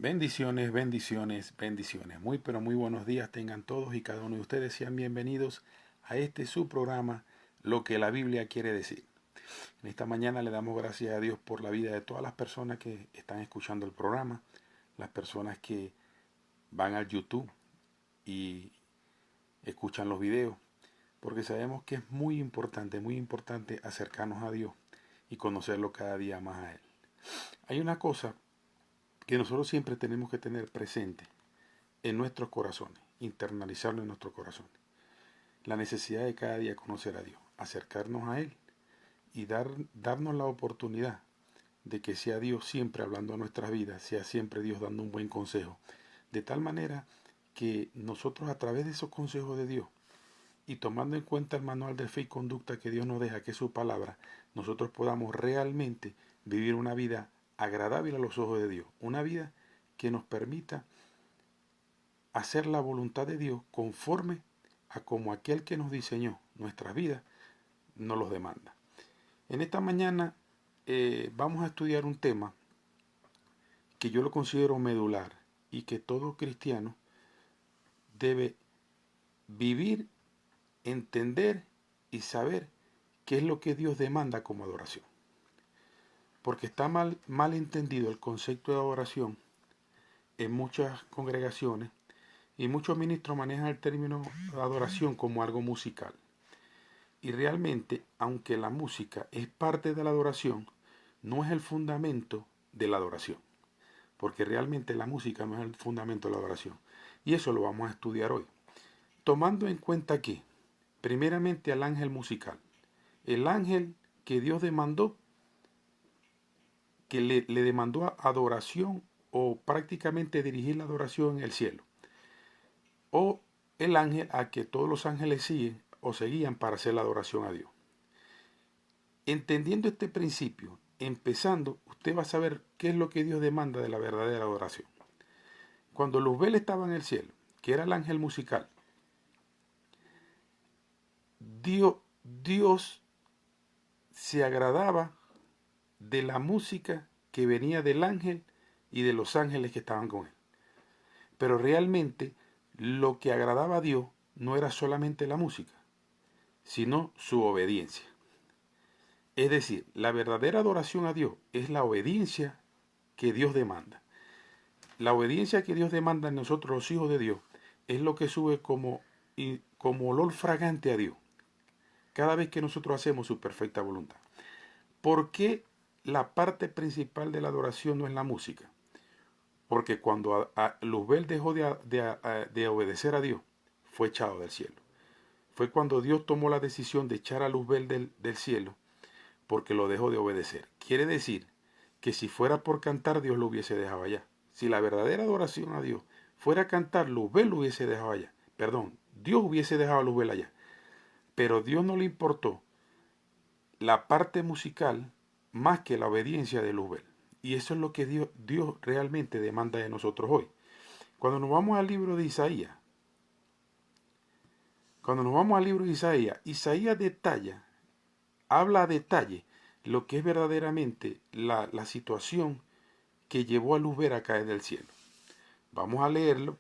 Bendiciones, bendiciones, bendiciones. Muy, pero muy buenos días tengan todos y cada uno de ustedes. Sean bienvenidos a este su programa, Lo que la Biblia quiere decir. En esta mañana le damos gracias a Dios por la vida de todas las personas que están escuchando el programa, las personas que van al YouTube y escuchan los videos, porque sabemos que es muy importante acercarnos a Dios y conocerlo cada día más a Él. Hay una cosa que nosotros siempre tenemos que tener presente en nuestros corazones, internalizarlo en nuestros corazones. La necesidad de cada día conocer a Dios, acercarnos a Él y darnos la oportunidad de que sea Dios siempre hablando a nuestras vidas, sea siempre Dios dando un buen consejo. De tal manera que nosotros a través de esos consejos de Dios y tomando en cuenta el manual de fe y conducta que Dios nos deja, que es su palabra, nosotros podamos realmente vivir una vida agradable a los ojos de Dios. Una vida que nos permita hacer la voluntad de Dios conforme a como aquel que nos diseñó nuestras vidas nos los demanda. En esta mañana vamos a estudiar un tema que yo lo considero medular y que todo cristiano debe vivir, entender y saber qué es lo que Dios demanda como adoración. Porque está mal entendido el concepto de adoración en muchas congregaciones y muchos ministros manejan el término de adoración como algo musical. Y realmente, aunque la música es parte de la adoración, no es el fundamento de la adoración. Porque realmente la música no es el fundamento de la adoración. Y eso lo vamos a estudiar hoy. Tomando en cuenta que, primeramente al ángel musical. El ángel que Dios demandó, que le demandó adoración o prácticamente dirigir la adoración en el cielo. O el ángel a que todos los ángeles siguen o seguían para hacer la adoración a Dios. Entendiendo este principio, empezando, usted va a saber qué es lo que Dios demanda de la verdadera adoración. Cuando Luzbel estaba en el cielo, que era el ángel musical, Dios se agradaba de la música que venía del ángel y de los ángeles que estaban con él. Pero realmente lo que agradaba a Dios no era solamente la música, sino su obediencia. Es decir, la verdadera adoración a Dios es la obediencia que Dios demanda. La obediencia que Dios demanda en nosotros los hijos de Dios es lo que sube como olor fragante a Dios cada vez que nosotros hacemos su perfecta voluntad. ¿Por qué la parte principal de la adoración no es la música? Porque cuando Luzbel dejó de obedecer a Dios, fue echado del cielo. Fue cuando Dios tomó la decisión de echar a Luzbel del cielo porque lo dejó de obedecer. Quiere decir que si fuera por cantar, Dios lo hubiese dejado allá. Si la verdadera adoración a Dios fuera cantar, Luzbel lo hubiese dejado allá. Perdón, Dios hubiese dejado a Luzbel allá. Pero Dios no le importó la parte musical más que la obediencia de Luzbel. Y eso es lo que Dios realmente demanda de nosotros hoy. Cuando nos vamos al libro de Isaías, Isaías detalla, habla a detalle lo que es verdaderamente la situación que llevó a Luzbel a caer del cielo. Vamos a leerlo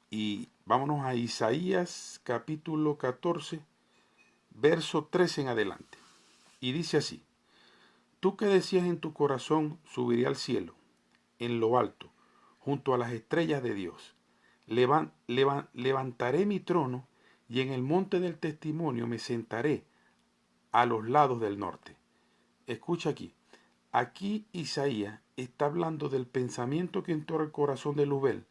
y vámonos a Isaías capítulo 14, verso 13 en adelante. Y dice así: Tú que decías en tu corazón, subiré al cielo, en lo alto, junto a las estrellas de Dios. Levantaré mi trono y en el monte del testimonio me sentaré a los lados del norte. Escucha aquí. Aquí Isaías está hablando del pensamiento que entró al corazón de Luzbel,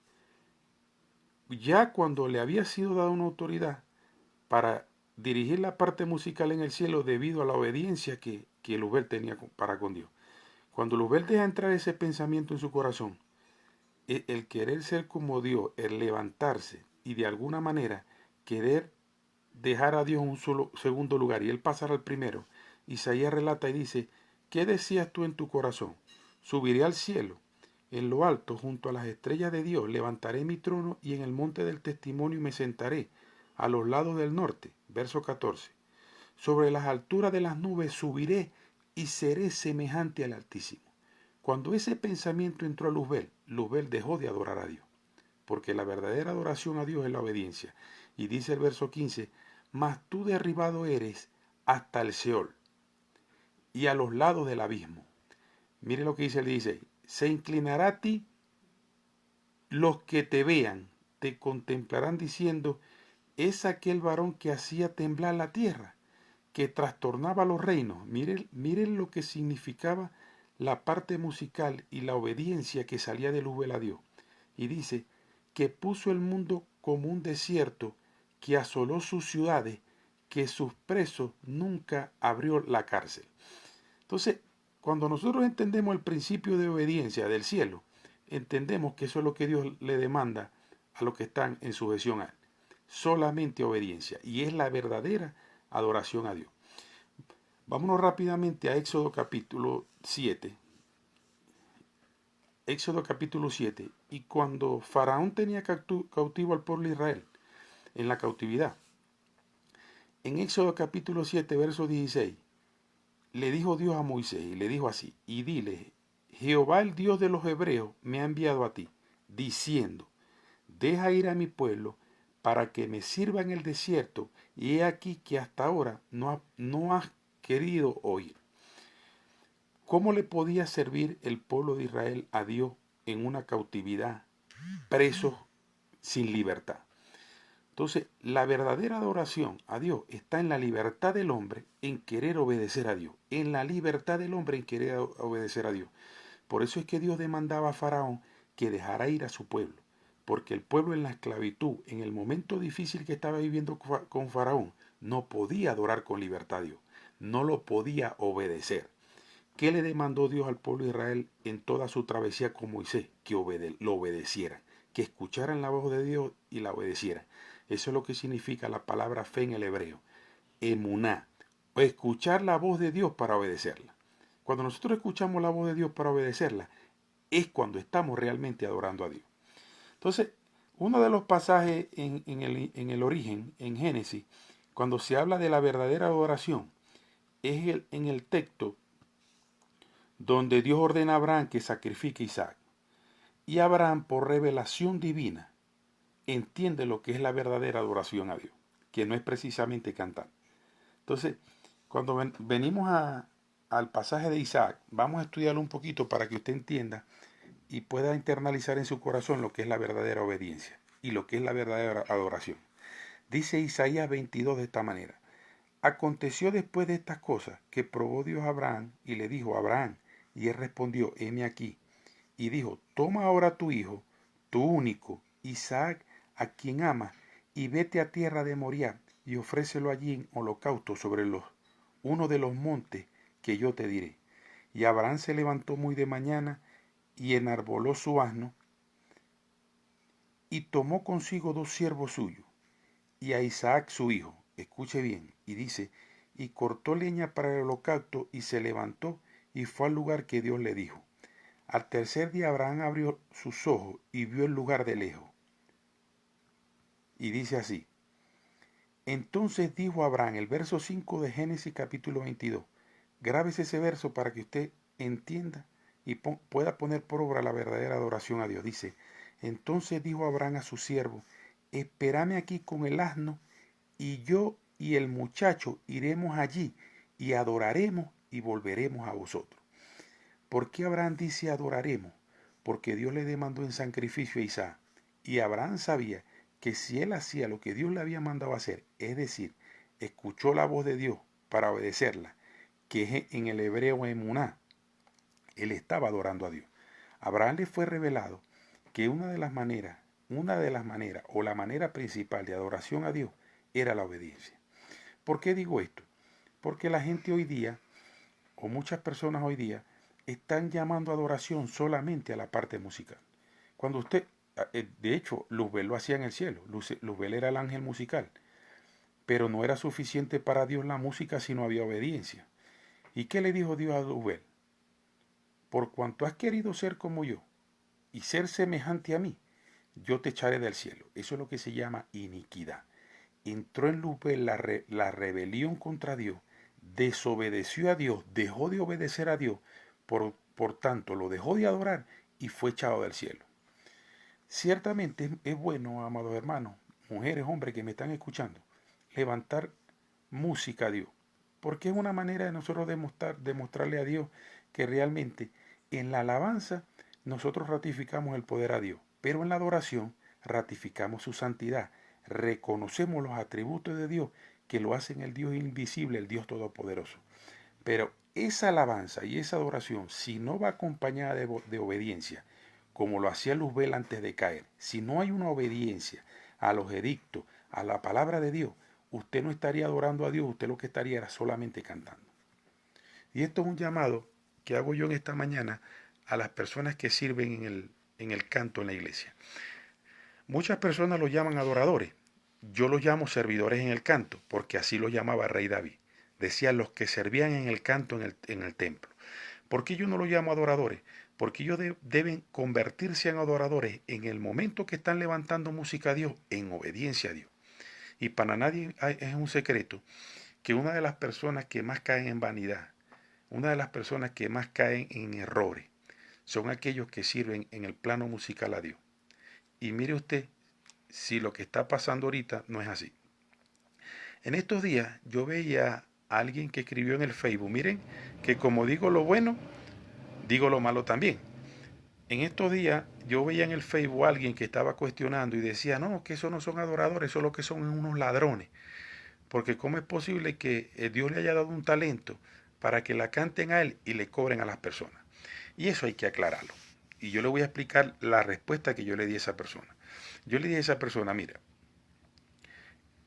ya cuando le había sido dada una autoridad para dirigir la parte musical en el cielo debido a la obediencia que Luzbel tenía para con Dios. Cuando Luzbel deja entrar ese pensamiento en su corazón, el querer ser como Dios, el levantarse y de alguna manera querer dejar a Dios en un segundo lugar y él pasar al primero, Isaías relata y dice: ¿Qué decías tú en tu corazón? Subiré al cielo, en lo alto, junto a las estrellas de Dios, levantaré mi trono y en el monte del testimonio me sentaré, a los lados del norte. Verso 14. Sobre las alturas de las nubes subiré y seré semejante al Altísimo. Cuando ese pensamiento entró a Luzbel dejó de adorar a Dios, porque la verdadera adoración a Dios es la obediencia. Y dice el verso 15, mas tú derribado eres hasta el Seol y a los lados del abismo. Mire lo que dice el 16, se inclinará a ti los que te vean, te contemplarán diciendo, es aquel varón que hacía temblar la tierra, que trastornaba los reinos. Miren lo que significaba la parte musical y la obediencia que salía de Luzbel a Dios. Y dice que puso el mundo como un desierto, que asoló sus ciudades, que sus presos nunca abrió la cárcel. Entonces, cuando nosotros entendemos el principio de obediencia del cielo, entendemos que eso es lo que Dios le demanda a los que están en sujeción a Él. Solamente obediencia. Y es la verdadera adoración a Dios. Vámonos rápidamente a Éxodo capítulo 7. Éxodo capítulo 7. Y cuando Faraón tenía cautivo al pueblo de Israel, en la cautividad, en Éxodo capítulo 7, verso 16, le dijo Dios a Moisés, y le dijo así, y dile, Jehová el Dios de los hebreos me ha enviado a ti, diciendo, deja ir a mi pueblo para que me sirva en el desierto, y he aquí que hasta ahora no has querido oír. ¿Cómo le podía servir el pueblo de Israel a Dios en una cautividad, presos sin libertad? Entonces, la verdadera adoración a Dios está en la libertad del hombre en querer obedecer a Dios. En la libertad del hombre en querer obedecer a Dios. Por eso es que Dios demandaba a Faraón que dejara ir a su pueblo. Porque el pueblo en la esclavitud, en el momento difícil que estaba viviendo con Faraón, no podía adorar con libertad a Dios. No lo podía obedecer. ¿Qué le demandó Dios al pueblo de Israel en toda su travesía con Moisés? Que lo obedecieran, que escucharan la voz de Dios y la obedecieran. Eso es lo que significa la palabra fe en el hebreo. Emuná, o escuchar la voz de Dios para obedecerla. Cuando nosotros escuchamos la voz de Dios para obedecerla, es cuando estamos realmente adorando a Dios. Entonces, uno de los pasajes en el origen, en Génesis, cuando se habla de la verdadera adoración, es en el texto donde Dios ordena a Abraham que sacrifique a Isaac. Y Abraham, por revelación divina, entiende lo que es la verdadera adoración a Dios, que no es precisamente cantar. Entonces, cuando venimos al pasaje de Isaac, vamos a estudiarlo un poquito para que usted entienda y pueda internalizar en su corazón lo que es la verdadera obediencia y lo que es la verdadera adoración. Dice Isaías 22 de esta manera. Aconteció después de estas cosas que probó Dios a Abraham y le dijo, Abraham, y él respondió, heme aquí. Y dijo, toma ahora tu hijo, tu único, Isaac, a quien amas, y vete a tierra de Moriah, y ofrécelo allí en holocausto sobre uno de los montes que yo te diré. Y Abraham se levantó muy de mañana, y enarboló su asno, y tomó consigo 2 siervos suyos, y a Isaac su hijo. Escuche bien, y dice, y cortó leña para el holocausto, y se levantó, y fue al lugar que Dios le dijo. Al tercer día Abraham abrió sus ojos y vio el lugar de lejos. Y dice así, entonces dijo Abraham, el verso 5 de Génesis capítulo 22, grábese ese verso para que usted entienda y pueda poner por obra la verdadera adoración a Dios. Dice, entonces dijo Abraham a su siervo, espérame aquí con el asno, y yo y el muchacho iremos allí y adoraremos y volveremos a vosotros. ¿Por qué Abraham dice adoraremos? Porque Dios le demandó en sacrificio a Isaac. Y Abraham sabía que si él hacía lo que Dios le había mandado hacer, es decir, escuchó la voz de Dios para obedecerla, que es en el hebreo emuná, él estaba adorando a Dios. A Abraham le fue revelado que una de las maneras o la manera principal de adoración a Dios era la obediencia. ¿Por qué digo esto? Porque la gente hoy día, o muchas personas hoy día, están llamando adoración solamente a la parte musical. Cuando usted, de hecho, Luzbel lo hacía en el cielo. Luzbel era el ángel musical. Pero no era suficiente para Dios la música si no había obediencia. ¿Y qué le dijo Dios a Luzbel? Por cuanto has querido ser como yo y ser semejante a mí, yo te echaré del cielo. Eso es lo que se llama iniquidad. Entró en Luzbel la rebelión contra Dios, desobedeció a Dios, dejó de obedecer a Dios por tanto lo dejó de adorar y fue echado del cielo. Ciertamente es bueno, amados hermanos, mujeres, hombres que me están escuchando, levantar música a Dios, porque es una manera de nosotros demostrarle a Dios que realmente en la alabanza nosotros ratificamos el poder a Dios, pero en la adoración ratificamos su santidad, reconocemos los atributos de Dios que lo hacen el Dios invisible, el Dios todopoderoso. Pero esa alabanza y esa adoración, si no va acompañada de obediencia, como lo hacía Luzbel antes de caer, si no hay una obediencia a los edictos, a la palabra de Dios, usted no estaría adorando a Dios, usted lo que estaría era solamente cantando. Y esto es un llamado que hago yo en esta mañana a las personas que sirven en el canto en la iglesia. Muchas personas los llaman adoradores. Yo los llamo servidores en el canto, porque así lo llamaba Rey David. Decía los que servían en el canto en el templo. ¿Por qué yo no los llamo adoradores? Porque ellos deben convertirse en adoradores en el momento que están levantando música a Dios, en obediencia a Dios. Y para nadie es un secreto que una de las personas que más caen en vanidad, una de las personas que más caen en errores, son aquellos que sirven en el plano musical a Dios. Y mire usted si lo que está pasando ahorita no es así. En estos días yo veía a alguien que escribió en el Facebook, miren, que como digo lo bueno, digo lo malo también. En estos días yo veía en el Facebook a alguien que estaba cuestionando y decía, no, que esos no son adoradores, eso lo que son unos ladrones. Porque ¿cómo es posible que Dios le haya dado un talento para que la canten a él y le cobren a las personas? Y eso hay que aclararlo. Y yo le voy a explicar la respuesta que yo le di a esa persona. Yo le dije a esa persona, mira,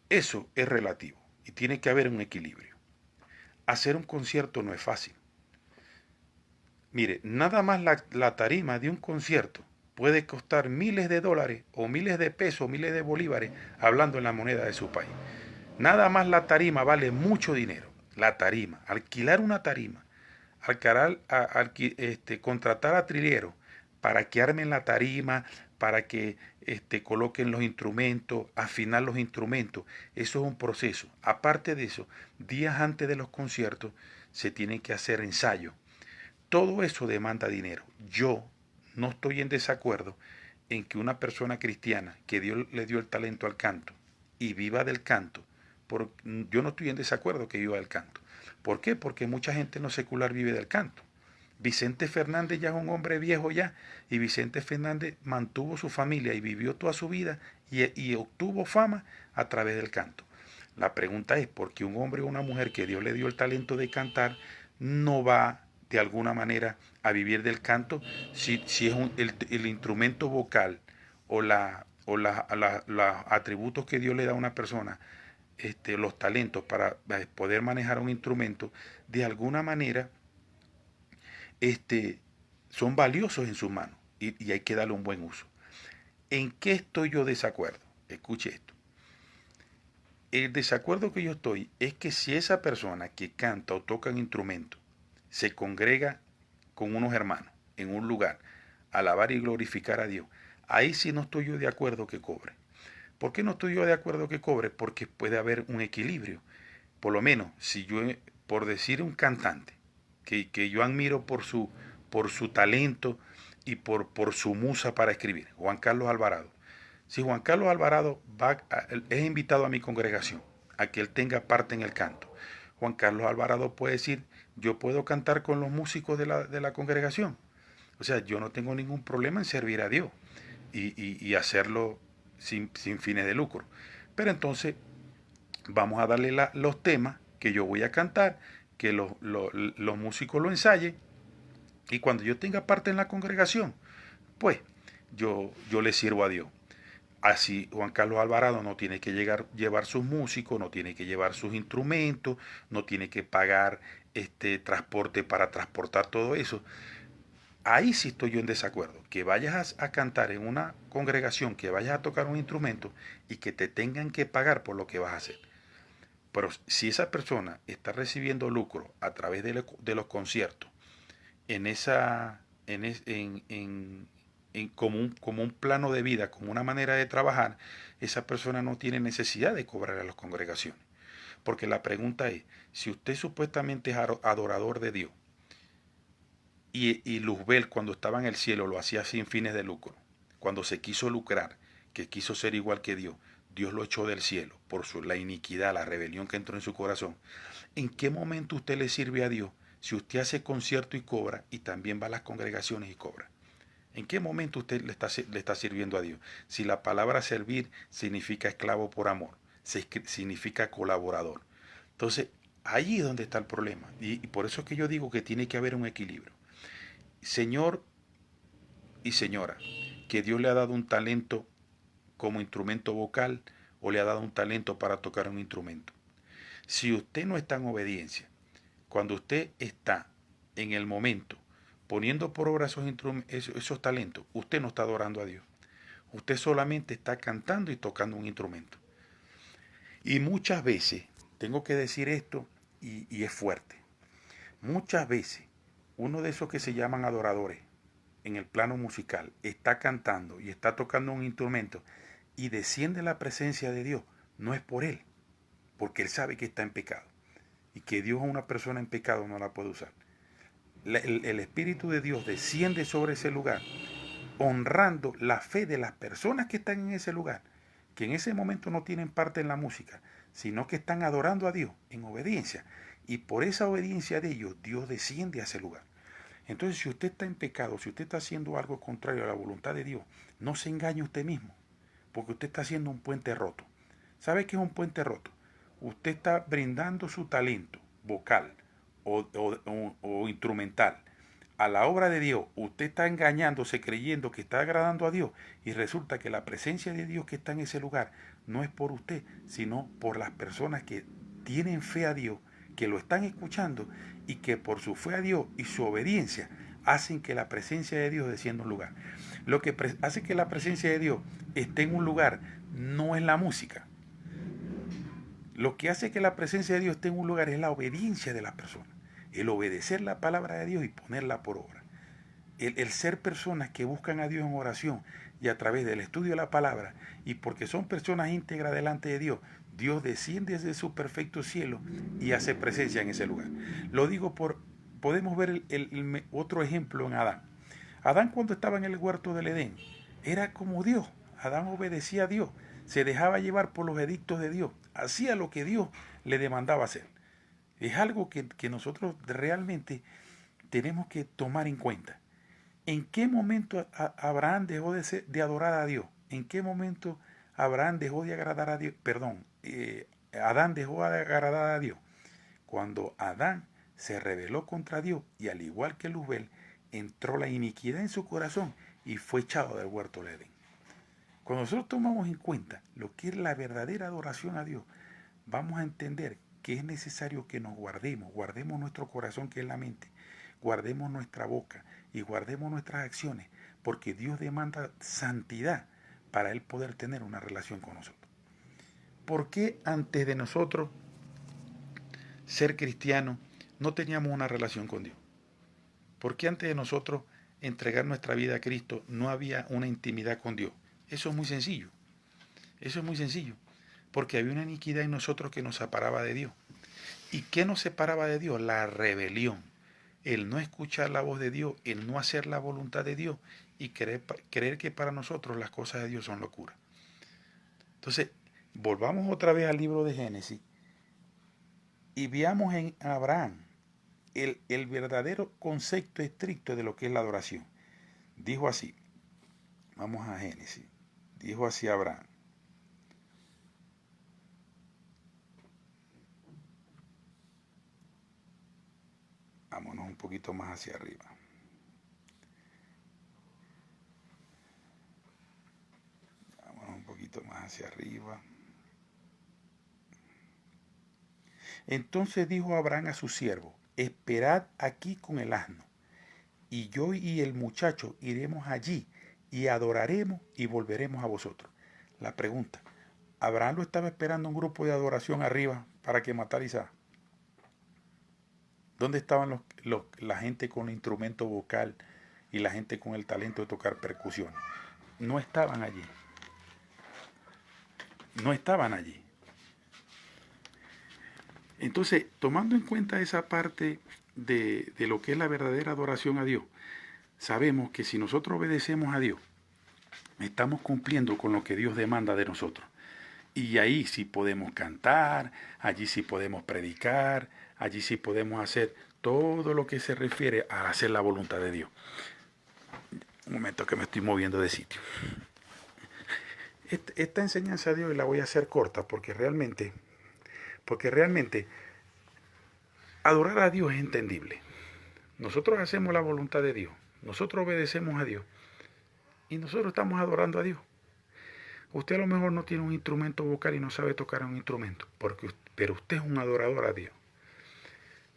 eso es relativo y tiene que haber un equilibrio. Hacer un concierto no es fácil. Mire, nada más la tarima de un concierto puede costar miles de dólares o miles de pesos, miles de bolívares, hablando en la moneda de su país. Nada más la tarima vale mucho dinero. La tarima, alquilar una tarima, contratar a trilleros para que armen la tarima, para que coloquen los instrumentos, afinar los instrumentos. Eso es un proceso. Aparte de eso, días antes de los conciertos se tienen que hacer ensayos. Todo eso demanda dinero. Yo no estoy en desacuerdo en que una persona cristiana que Dios le dio el talento al canto y viva del canto, yo no estoy en desacuerdo que viva del canto. ¿Por qué? Porque mucha gente no secular vive del canto. Vicente Fernández ya es un hombre viejo ya, y Vicente Fernández mantuvo su familia y vivió toda su vida y obtuvo fama a través del canto. La pregunta es, ¿por qué un hombre o una mujer que Dios le dio el talento de cantar no va de alguna manera a vivir del canto si es el instrumento vocal o los atributos que Dios le da a una persona, los talentos para poder manejar un instrumento, de alguna manera son valiosos en sus manos y hay que darle un buen uso? ¿En qué estoy yo desacuerdo? Escuche esto. El desacuerdo que yo estoy es que si esa persona que canta o toca un instrumento se congrega con unos hermanos en un lugar, a alabar y glorificar a Dios, ahí sí no estoy yo de acuerdo que cobre. ¿Por qué no estoy yo de acuerdo que cobre? Porque puede haber un equilibrio. Por lo menos, si yo, por decir un cantante, que yo admiro por su talento y por su musa para escribir, Juan Carlos Alvarado. Si Juan Carlos Alvarado es invitado a mi congregación, a que él tenga parte en el canto, Juan Carlos Alvarado puede decir, yo puedo cantar con los músicos de la congregación. O sea, yo no tengo ningún problema en servir a Dios y hacerlo sin fines de lucro. Pero entonces vamos a darle los temas que yo voy a cantar, que los músicos lo ensayen, y cuando yo tenga parte en la congregación, pues yo le sirvo a Dios. Así Juan Carlos Alvarado no tiene que llevar sus músicos, no tiene que llevar sus instrumentos, no tiene que pagar transporte para transportar todo eso. Ahí sí estoy yo en desacuerdo. Que vayas a cantar en una congregación, que vayas a tocar un instrumento y que te tengan que pagar por lo que vas a hacer. Pero si esa persona está recibiendo lucro a través de los conciertos, en esa, como un plano de vida, como una manera de trabajar, esa persona no tiene necesidad de cobrar a las congregaciones. Porque la pregunta es, si usted supuestamente es adorador de Dios, Y Luzbel, cuando estaba en el cielo, lo hacía sin fines de lucro. Cuando se quiso lucrar, que quiso ser igual que Dios, Dios lo echó del cielo por la iniquidad, la rebelión que entró en su corazón. ¿En qué momento usted le sirve a Dios si usted hace concierto y cobra y también va a las congregaciones y cobra? ¿En qué momento usted le está sirviendo a Dios? Si la palabra servir significa esclavo por amor, significa colaborador. Entonces, allí es donde está el problema. Y por eso es que yo digo que tiene que haber un equilibrio. Señor y señora, que Dios le ha dado un talento como instrumento vocal o le ha dado un talento para tocar un instrumento. Si usted no está en obediencia, cuando usted está en el momento poniendo por obra esos talentos, usted no está adorando a Dios. Usted solamente está cantando y tocando un instrumento. Y muchas veces, tengo que decir esto y es fuerte, muchas veces uno de esos que se llaman adoradores en el plano musical está cantando y está tocando un instrumento y desciende la presencia de Dios, no es por él, porque él sabe que está en pecado y que Dios a una persona en pecado no la puede usar. El Espíritu de Dios desciende sobre ese lugar, honrando la fe de las personas que están en ese lugar, que en ese momento no tienen parte en la música, sino que están adorando a Dios en obediencia. Y por esa obediencia de ellos, Dios desciende a ese lugar. Entonces, si usted está en pecado, si usted está haciendo algo contrario a la voluntad de Dios, no se engañe usted mismo, porque usted está haciendo un puente roto. ¿Sabe qué es un puente roto? Usted está brindando su talento vocal o instrumental a la obra de Dios. Usted está engañándose creyendo que está agradando a Dios y resulta que la presencia de Dios que está en ese lugar no es por usted, sino por las personas que tienen fe a Dios, que lo están escuchando y que por su fe a Dios y su obediencia hacen que la presencia de Dios descienda a un lugar. Lo que hace que la presencia de Dios esté en un lugar no es la música. Lo que hace que la presencia de Dios esté en un lugar es la obediencia de las personas. El obedecer la palabra de Dios y ponerla por obra. El ser personas que buscan a Dios en oración y a través del estudio de la palabra, y porque son personas íntegras delante de Dios, Dios desciende desde su perfecto cielo y hace presencia en ese lugar. Lo digo podemos ver otro ejemplo en Adán. Adán, cuando estaba en el huerto del Edén, era como Dios. Adán obedecía a Dios, se dejaba llevar por los edictos de Dios, hacía lo que Dios le demandaba hacer. Es algo que nosotros realmente tenemos que tomar en cuenta. ¿En qué momento Abraham dejó de adorar a Dios? ¿En qué momento Abraham dejó de agradar a Dios? Adán dejó de agradar a Dios. Cuando Adán se rebeló contra Dios y al igual que Luzbel, entró la iniquidad en su corazón y fue echado del huerto de Edén. Cuando nosotros tomamos en cuenta lo que es la verdadera adoración a Dios, vamos a entender que es necesario que nos guardemos nuestro corazón que es la mente, guardemos nuestra boca y guardemos nuestras acciones, porque Dios demanda santidad para Él poder tener una relación con nosotros. ¿Por qué antes de nosotros ser cristianos no teníamos una relación con Dios? ¿Por qué antes de nosotros entregar nuestra vida a Cristo no había una intimidad con Dios? Eso es muy sencillo. Eso es muy sencillo. Porque había una iniquidad en nosotros que nos separaba de Dios. ¿Y qué nos separaba de Dios? La rebelión. El no escuchar la voz de Dios, el no hacer la voluntad de Dios y creer que para nosotros las cosas de Dios son locura. Entonces, volvamos otra vez al libro de Génesis y veamos en Abraham el verdadero concepto estricto de lo que es la adoración. Dijo así, vamos a Génesis, dijo así Abraham. Vámonos un poquito más hacia arriba. Vámonos un poquito más hacia arriba. Entonces dijo Abraham a su siervo, esperad aquí con el asno, y yo y el muchacho iremos allí y adoraremos y volveremos a vosotros. La pregunta, ¿Abraham lo estaba esperando un grupo de adoración arriba para que matara a Isaac? ¿Dónde estaban la gente con el instrumento vocal y la gente con el talento de tocar percusiones? No estaban allí. No estaban allí. Entonces, tomando en cuenta esa parte de lo que es la verdadera adoración a Dios, sabemos que si nosotros obedecemos a Dios, estamos cumpliendo con lo que Dios demanda de nosotros. Y ahí sí podemos cantar, allí sí podemos predicar, allí sí podemos hacer todo lo que se refiere a hacer la voluntad de Dios. Un momento que me estoy moviendo de sitio. Esta enseñanza de hoy la voy a hacer corta porque realmente adorar a Dios es entendible. Nosotros hacemos la voluntad de Dios, nosotros obedecemos a Dios y nosotros estamos adorando a Dios. Usted a lo mejor no tiene un instrumento vocal y no sabe tocar un instrumento, pero usted es un adorador a Dios.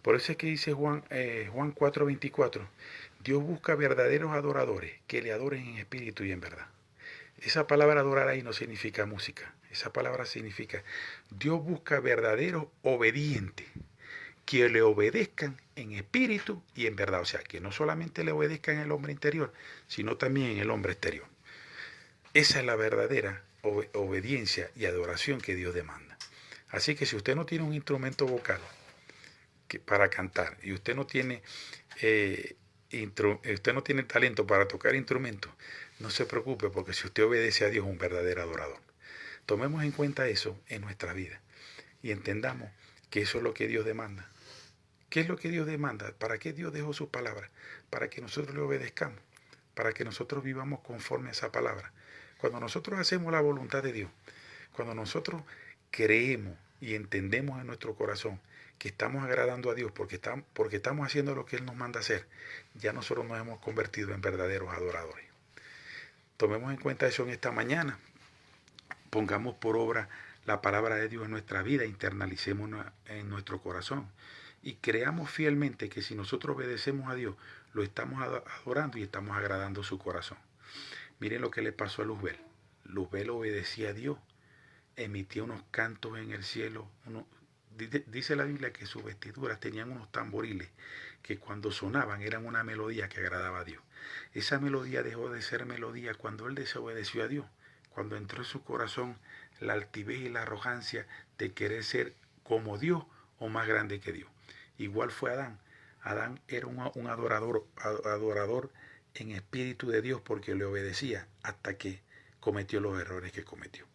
Por eso es que dice Juan 4:24, Dios busca verdaderos adoradores que le adoren en espíritu y en verdad. Esa palabra adorar ahí no significa música, esa palabra significa Dios busca verdaderos obedientes que le obedezcan en espíritu y en verdad. O sea, que no solamente le obedezcan en el hombre interior, sino también en el hombre exterior. Esa es la verdadera obediencia y adoración que Dios demanda. Así que si usted no tiene un instrumento vocal para cantar y usted no tiene talento para tocar instrumentos, no se preocupe, porque si usted obedece a Dios es un verdadero adorador. Tomemos en cuenta eso en nuestra vida y entendamos que eso es lo que Dios demanda. ¿Qué es lo que Dios demanda? ¿Para qué Dios dejó sus palabras? Para que nosotros le obedezcamos, para que nosotros vivamos conforme a esa palabra. Cuando nosotros hacemos la voluntad de Dios, cuando nosotros creemos y entendemos en nuestro corazón que estamos agradando a Dios porque estamos haciendo lo que Él nos manda hacer, ya nosotros nos hemos convertido en verdaderos adoradores. Tomemos en cuenta eso en esta mañana. Pongamos por obra la palabra de Dios en nuestra vida, internalicemos en nuestro corazón y creamos fielmente que si nosotros obedecemos a Dios, lo estamos adorando y estamos agradando su corazón. Miren lo que le pasó a Luzbel. Luzbel obedecía a Dios, emitía unos cantos en el cielo. Dice la Biblia que sus vestiduras tenían unos tamboriles que cuando sonaban eran una melodía que agradaba a Dios. Esa melodía dejó de ser melodía cuando él desobedeció a Dios, cuando entró en su corazón la altivez y la arrogancia de querer ser como Dios o más grande que Dios. Igual fue Adán. Adán era un adorador en espíritu de Dios porque le obedecía hasta que cometió los errores que cometió.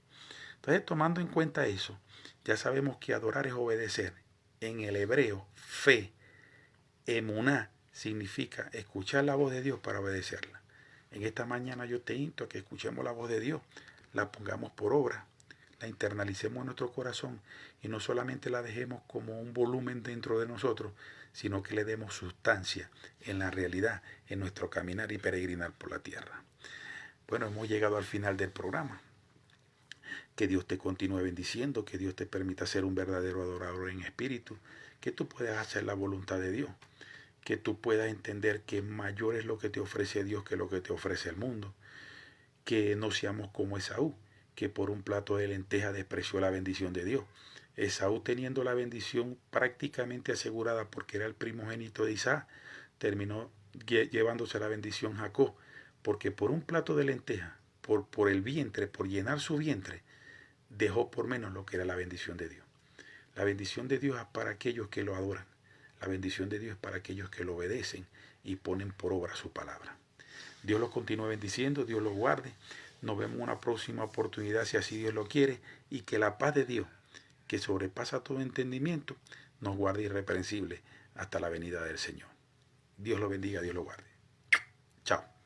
Entonces, tomando en cuenta eso, ya sabemos que adorar es obedecer. En el hebreo, fe, emuná, significa escuchar la voz de Dios para obedecerla. En esta mañana yo te insto a que escuchemos la voz de Dios, la pongamos por obra, la internalicemos en nuestro corazón y no solamente la dejemos como un volumen dentro de nosotros, sino que le demos sustancia en la realidad, en nuestro caminar y peregrinar por la tierra. Bueno, hemos llegado al final del programa. Que Dios te continúe bendiciendo, que Dios te permita ser un verdadero adorador en espíritu, que tú puedas hacer la voluntad de Dios, que tú puedas entender que mayor es lo que te ofrece Dios que lo que te ofrece el mundo, que no seamos como Esaú, que por un plato de lentejas despreció la bendición de Dios. Esaú, teniendo la bendición prácticamente asegurada porque era el primogénito de Isaac, terminó llevándose la bendición Jacob, porque por un plato de lentejas, por el vientre, por llenar su vientre, dejó por menos lo que era la bendición de Dios. La bendición de Dios es para aquellos que lo adoran. La bendición de Dios es para aquellos que lo obedecen y ponen por obra su palabra. Dios los continúe bendiciendo, Dios los guarde. Nos vemos en una próxima oportunidad si así Dios lo quiere, y que la paz de Dios, que sobrepasa todo entendimiento, nos guarde irreprensible hasta la venida del Señor. Dios lo bendiga, Dios lo guarde. Chao.